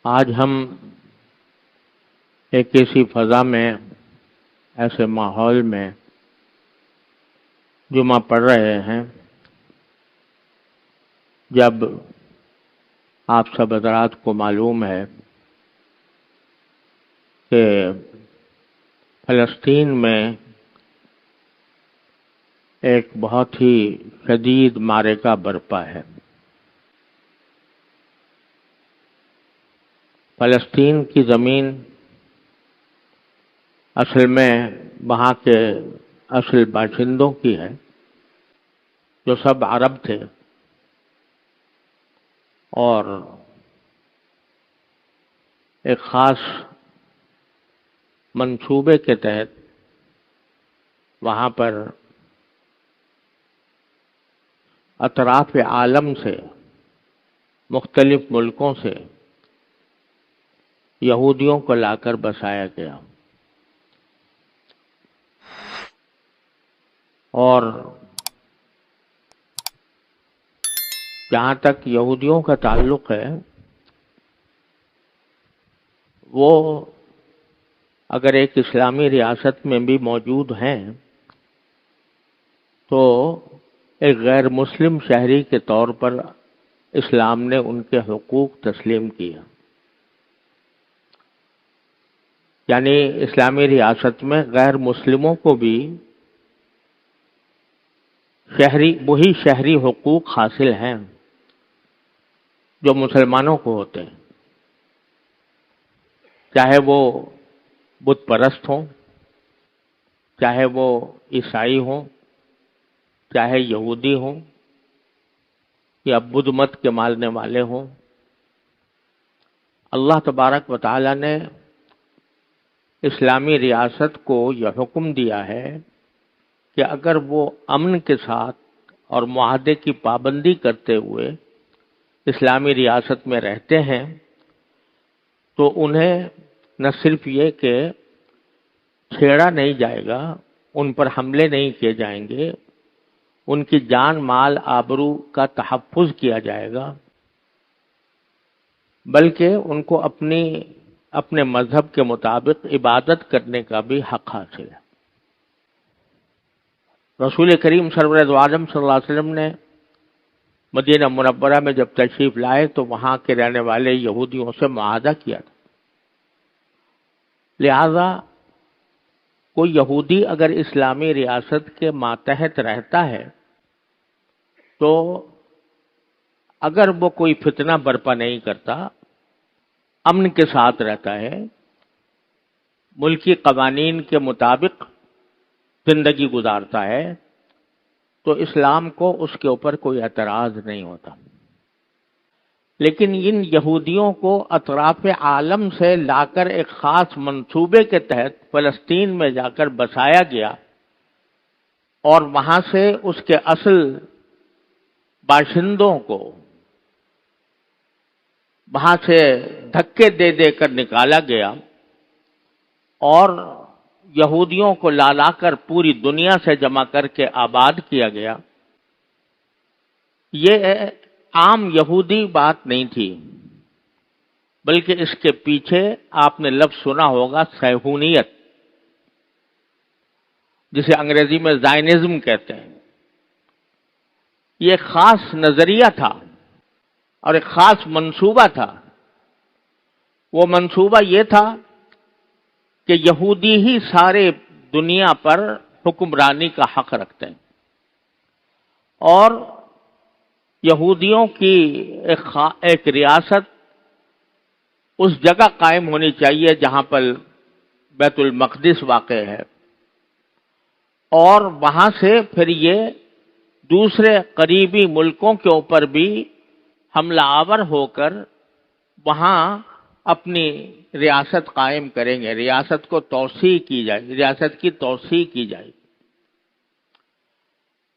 آج ہم ایک ایسی فضا میں، ایسے ماحول میں جمعہ پڑھ رہے ہیں جب آپ سب حضرات کو معلوم ہے کہ فلسطین میں ایک بہت ہی شدید معرکہ برپا ہے۔ فلسطین کی زمین اصل میں وہاں کے اصل باشندوں کی ہے، جو سب عرب تھے، اور ایک خاص منصوبے کے تحت وہاں پر اطراف عالم سے، مختلف ملکوں سے یہودیوں کو لا کر بسایا گیا، اور جہاں تک یہودیوں کا تعلق ہے، وہ اگر ایک اسلامی ریاست میں بھی موجود ہیں تو ایک غیر مسلم شہری کے طور پر اسلام نے ان کے حقوق تسلیم کیا۔ یعنی اسلامی ریاست میں غیر مسلموں کو بھی وہی شہری حقوق حاصل ہیں جو مسلمانوں کو ہوتے ہیں، چاہے وہ بت پرست ہوں، چاہے وہ عیسائی ہوں، چاہے یہودی ہوں، یا بدھ مت کے ماننے والے ہوں۔ اللہ تبارک و تعالی نے اسلامی ریاست کو یہ حکم دیا ہے کہ اگر وہ امن کے ساتھ اور معاہدے کی پابندی کرتے ہوئے اسلامی ریاست میں رہتے ہیں تو انہیں نہ صرف یہ کہ چھیڑا نہیں جائے گا، ان پر حملے نہیں کیے جائیں گے، ان کی جان، مال، آبرو کا تحفظ کیا جائے گا، بلکہ ان کو اپنے مذہب کے مطابق عبادت کرنے کا بھی حق حاصل ہے۔ رسول کریم سرور دو عالم صلی اللہ علیہ وسلم نے مدینہ منورہ میں جب تشریف لائے تو وہاں کے رہنے والے یہودیوں سے معاہدہ کیا تھا۔ لہذا کوئی یہودی اگر اسلامی ریاست کے ماتحت رہتا ہے تو اگر وہ کوئی فتنہ برپا نہیں کرتا، امن کے ساتھ رہتا ہے، ملکی قوانین کے مطابق زندگی گزارتا ہے، تو اسلام کو اس کے اوپر کوئی اعتراض نہیں ہوتا۔ لیکن ان یہودیوں کو اطراف عالم سے لا کر ایک خاص منصوبے کے تحت فلسطین میں جا کر بسایا گیا، اور وہاں سے اس کے اصل باشندوں کو وہاں سے دھکے دے دے کر نکالا گیا، اور یہودیوں کو لا کر پوری دنیا سے جمع کر کے آباد کیا گیا۔ یہ عام یہودی بات نہیں تھی، بلکہ اس کے پیچھے آپ نے لفظ سنا ہوگا صہیونیت، جسے انگریزی میں زائنزم کہتے ہیں۔ یہ ایک خاص نظریہ تھا اور ایک خاص منصوبہ تھا۔ وہ منصوبہ یہ تھا کہ یہودی ہی سارے دنیا پر حکمرانی کا حق رکھتے ہیں، اور یہودیوں کی ایک ریاست اس جگہ قائم ہونی چاہیے جہاں پر بیت المقدس واقع ہے، اور وہاں سے پھر یہ دوسرے قریبی ملکوں کے اوپر بھی حملہ آور ہو کر وہاں اپنی ریاست قائم کریں گے، ریاست کو توسیع کی جائے، ریاست کی توسیع کی جائے۔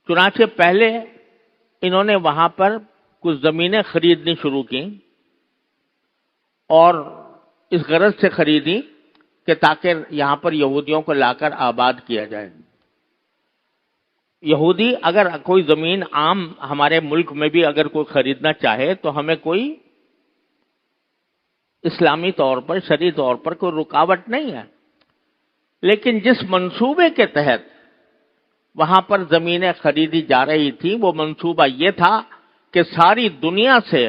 چنانچہ پہلے انہوں نے وہاں پر کچھ زمینیں خریدنی شروع کی، اور اس غرض سے خریدی کہ تاکہ یہاں پر یہودیوں کو لا کر آباد کیا جائے۔ یہودی اگر کوئی زمین عام ہمارے ملک میں بھی اگر کوئی خریدنا چاہے تو ہمیں کوئی اسلامی طور پر شرعی طور پر کوئی رکاوٹ نہیں ہے، لیکن جس منصوبے کے تحت وہاں پر زمینیں خریدی جا رہی تھی وہ منصوبہ یہ تھا کہ ساری دنیا سے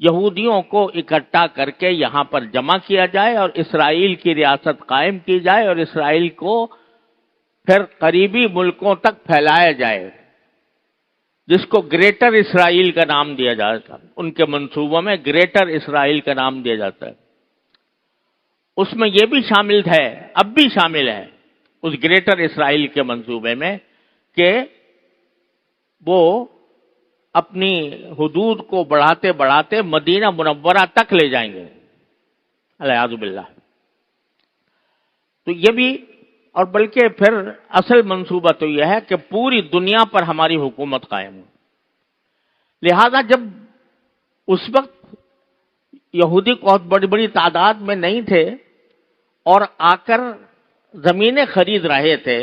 یہودیوں کو اکٹھا کر کے یہاں پر جمع کیا جائے اور اسرائیل کی ریاست قائم کی جائے اور اسرائیل کو پھر قریبی ملکوں تک پھیلایا جائے، جس کو گریٹر اسرائیل کا نام دیا جاتا ہے۔ ان کے منصوبوں میں گریٹر اسرائیل کا نام دیا جاتا ہے۔ اس میں یہ بھی شامل ہے، اب بھی شامل ہے اس گریٹر اسرائیل کے منصوبے میں کہ وہ اپنی حدود کو بڑھاتے بڑھاتے مدینہ منورہ تک لے جائیں گے، الیاذ باللہ۔ تو یہ بھی، اور بلکہ پھر اصل منصوبہ تو یہ ہے کہ پوری دنیا پر ہماری حکومت قائم ہو۔ لہذا جب اس وقت یہودی بہت بڑی بڑی تعداد میں نہیں تھے اور آ کر زمینیں خرید رہے تھے،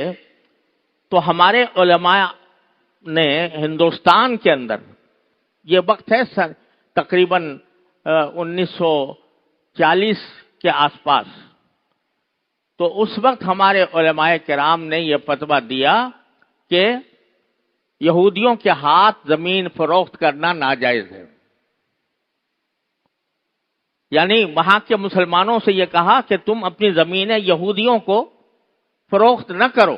تو ہمارے علماء نے ہندوستان کے اندر، یہ وقت ہے تقریباً 1940 کے آس پاس، تو اس وقت ہمارے علماء کرام نے یہ فتویٰ دیا کہ یہودیوں کے ہاتھ زمین فروخت کرنا ناجائز ہے۔ یعنی وہاں کے مسلمانوں سے یہ کہا کہ تم اپنی زمینیں یہودیوں کو فروخت نہ کرو۔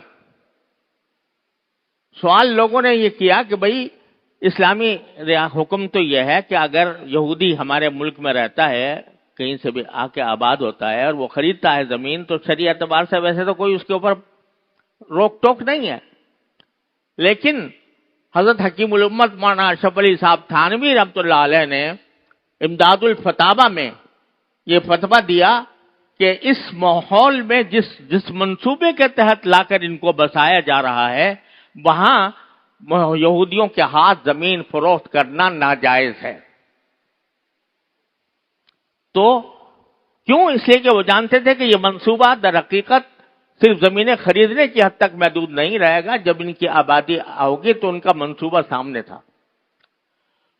سوال لوگوں نے یہ کیا کہ بھئی اسلامی حکم تو یہ ہے کہ اگر یہودی ہمارے ملک میں رہتا ہے، کہیں سے بھی آ کے آباد ہوتا ہے اور وہ خریدتا ہے زمین، تو شرعی اعتبار سے ویسے تو کوئی اس کے اوپر روک ٹوک نہیں ہے، لیکن حضرت حکیم الامت مولانا اشرف علی صاحب تھانوی رحمۃ اللہ علیہ نے امداد الفتاوی میں یہ فتویٰ دیا کہ اس ماحول میں جس منصوبے کے تحت لا کر ان کو بسایا جا رہا ہے، وہاں یہودیوں کے ہاتھ زمین فروخت کرنا ناجائز ہے۔ تو کیوں؟ اس لیے کہ وہ جانتے تھے کہ یہ منصوبہ در حقیقت صرف زمینیں خریدنے کی حد تک محدود نہیں رہے گا، جب ان کی آبادی ہوگی تو ان کا منصوبہ سامنے تھا۔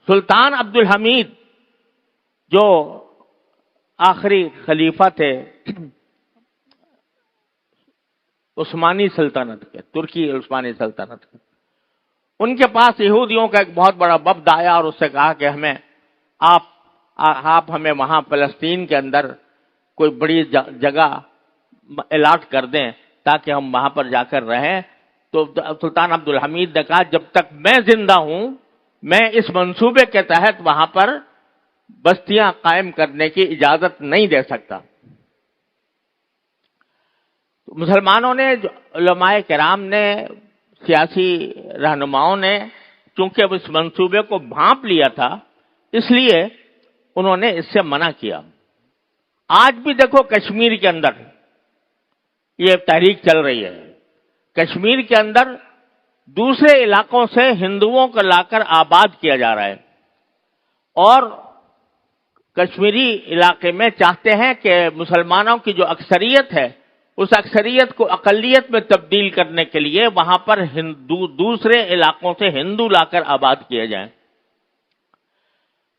سلطان عبد الحمید جو آخری خلیفہ تھے عثمانی سلطنت کے، ترکی عثمانی سلطنت کے، ان کے پاس یہودیوں کا ایک بہت بڑا وفد آیا اور اس سے کہا کہ ہمیں آپ ہمیں وہاں فلسطین کے اندر کوئی بڑی جگہ الاٹ کر دیں تاکہ ہم وہاں پر جا کر رہیں۔ تو سلطان عبد الحمید نے کہا جب تک میں زندہ ہوں میں اس منصوبے کے تحت وہاں پر بستیاں قائم کرنے کی اجازت نہیں دے سکتا۔ مسلمانوں نے، علماء کرام نے، سیاسی رہنماؤں نے چونکہ اس منصوبے کو بھانپ لیا تھا، اس لیے انہوں نے اس سے منع کیا۔ آج بھی دیکھو کشمیر کے اندر یہ تحریک چل رہی ہے، کشمیر کے اندر دوسرے علاقوں سے ہندوؤں کو لا کر آباد کیا جا رہا ہے، اور کشمیری علاقے میں چاہتے ہیں کہ مسلمانوں کی جو اکثریت ہے اس اکثریت کو اقلیت میں تبدیل کرنے کے لیے وہاں پر دوسرے علاقوں سے ہندو لا کر آباد کیے جائیں۔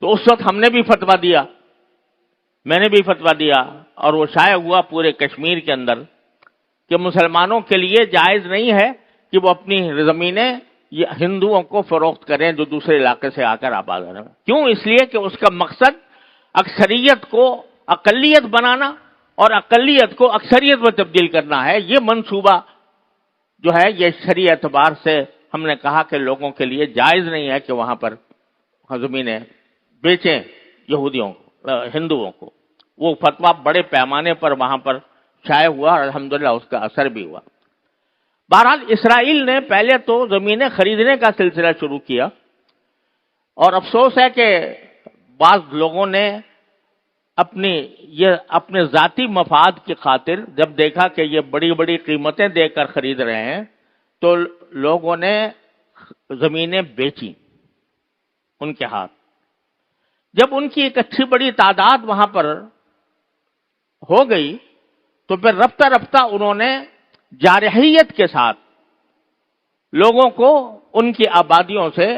تو اس وقت ہم نے بھی فتویٰ دیا، میں نے بھی فتویٰ دیا، اور وہ شائع ہوا پورے کشمیر کے اندر کہ مسلمانوں کے لیے جائز نہیں ہے کہ وہ اپنی زمینیں ہندوؤں کو فروخت کریں جو دوسرے علاقے سے آ کر آباد ہو رہے ہیں۔ کیوں؟ اس لیے کہ اس کا مقصد اکثریت کو اقلیت بنانا اور اقلیت کو اکثریت میں تبدیل کرنا ہے۔ یہ منصوبہ جو ہے یہ شرعی اعتبار سے ہم نے کہا کہ لوگوں کے لیے جائز نہیں ہے کہ وہاں پر زمینیں بیچیں یہودیوں کو، ہندوؤں کو۔ وہ فتویٰ بڑے پیمانے پر وہاں پر شائع ہوا اور الحمدللہ اس کا اثر بھی ہوا۔ بہرحال اسرائیل نے پہلے تو زمینیں خریدنے کا سلسلہ شروع کیا، اور افسوس ہے کہ بعض لوگوں نے اپنے ذاتی مفاد کی خاطر جب دیکھا کہ یہ بڑی بڑی قیمتیں دے کر خرید رہے ہیں تو لوگوں نے زمینیں بیچی ان کے ہاتھ۔ جب ان کی ایک اچھی بڑی تعداد وہاں پر ہو گئی تو پھر رفتہ رفتہ انہوں نے جارحیت کے ساتھ لوگوں کو ان کی آبادیوں سے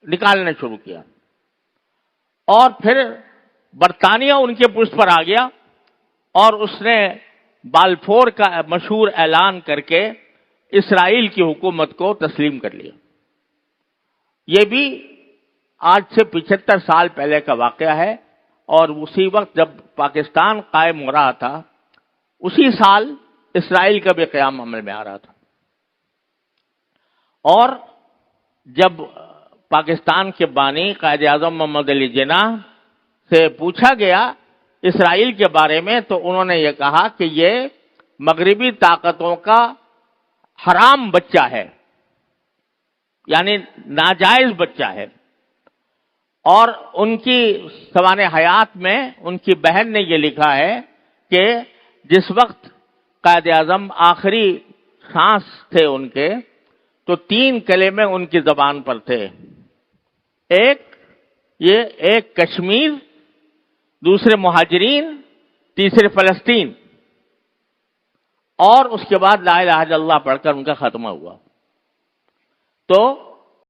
نکالنا شروع کیا، اور پھر برطانیہ ان کے پشت پر آ گیا اور اس نے بالفور کا مشہور اعلان کر کے اسرائیل کی حکومت کو تسلیم کر لیا۔ یہ بھی آج سے 75 سال پہلے کا واقعہ ہے، اور اسی وقت جب پاکستان قائم ہو رہا تھا اسی سال اسرائیل کا بھی قیام عمل میں آ رہا تھا۔ اور جب پاکستان کے بانی قائد اعظم محمد علی جناح سے پوچھا گیا اسرائیل کے بارے میں تو انہوں نے یہ کہا کہ یہ مغربی طاقتوں کا حرام بچہ ہے، یعنی ناجائز بچہ ہے۔ اور ان کی سوانح حیات میں ان کی بہن نے یہ لکھا ہے کہ جس وقت قائد اعظم آخری سانس تھے ان کے، تو 3 کلمے ان کی زبان پر تھے، ایک کشمیر، دوسرے مہاجرین، تیسرے فلسطین، اور اس کے بعد لا الہ الا اللہ پڑھ کر ان کا خاتمہ ہوا۔ تو